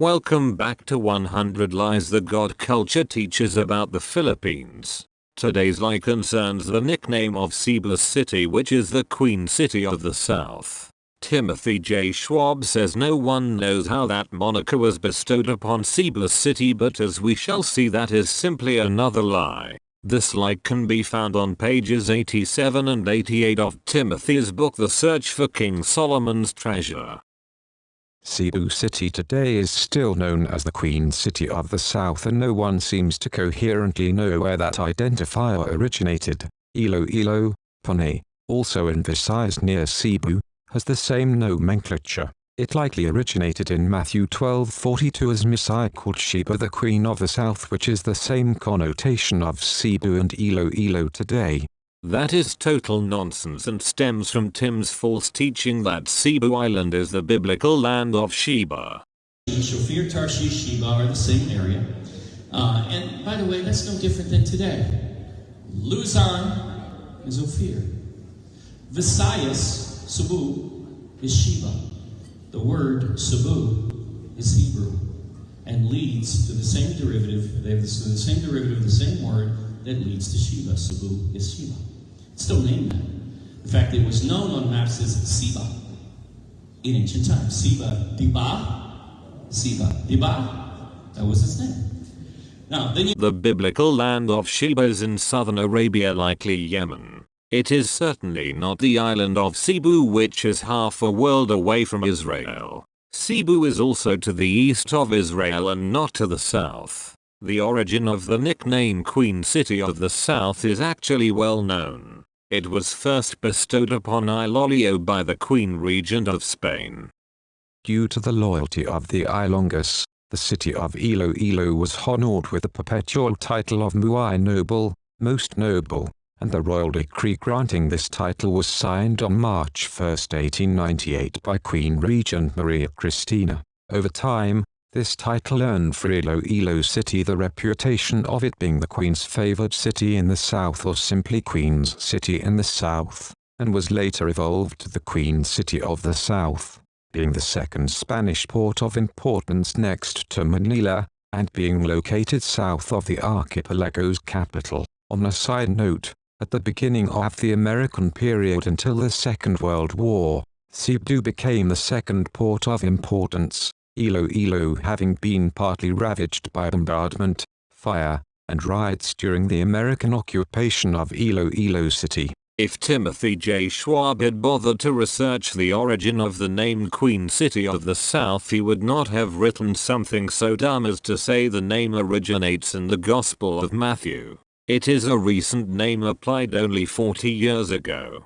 Welcome back to 100 Lies the God Culture teaches about the Philippines. Today's lie concerns the nickname of Cebu City, which is the Queen City of the South. Timothy J. Schwab says no one knows how that moniker was bestowed upon Cebu City, but as we shall see, that is simply another lie. This lie can be found on pages 87 and 88 of Timothy's book The Search for King Solomon's Treasure. Cebu City today is still known as the Queen City of the South, and no one seems to coherently know where that identifier originated. Iloilo, Panay, also in Visayas near Cebu, has the same nomenclature. It likely originated in Matthew 12:42 as Messiah called Sheba the Queen of the South, which is the same connotation of Cebu and Iloilo today. That is total nonsense and stems from Tim's false teaching that Cebu Island is the biblical land of Sheba. Shofir, Tarshish, Sheba are the same area. And by the way, that's no different than today. Luzon is Ophir. Visayas, Cebu, is Sheba. The word Cebu is Hebrew and leads to the same derivative. They have the same derivative of the same word that leads to Sheba. Cebu is Sheba. It's still named that. In fact, it was known on maps as Siba in ancient times. Siba Diba. That was its name. Now, then the biblical land of Sheba is in southern Arabia, likely Yemen. It is certainly not the island of Cebu, which is half a world away from Israel. Cebu is also to the east of Israel and not to the south. The origin of the nickname Queen City of the South is actually well known. It was first bestowed upon Iloilo by the Queen Regent of Spain. Due to the loyalty of the Ilonggos, the city of Iloilo was honored with the perpetual title of Muay Noble, Most Noble, and the royal decree granting this title was signed on March 1, 1898 by Queen Regent Maria Cristina. Over time, this title earned for Iloilo City the reputation of it being the Queen's favored city in the South, or simply Queen's City in the South, and was later evolved to the Queen City of the South, being the second Spanish port of importance next to Manila, and being located south of the archipelago's capital. On a side note, at the beginning of the American period until the Second World War, Cebu became the second port of importance, Iloilo having been partly ravaged by bombardment, fire, and riots during the American occupation of Iloilo City. If Timothy J. Schwab had bothered to research the origin of the name Queen City of the South, he would not have written something so dumb as to say the name originates in the Gospel of Matthew. It is a recent name applied only 40 years ago.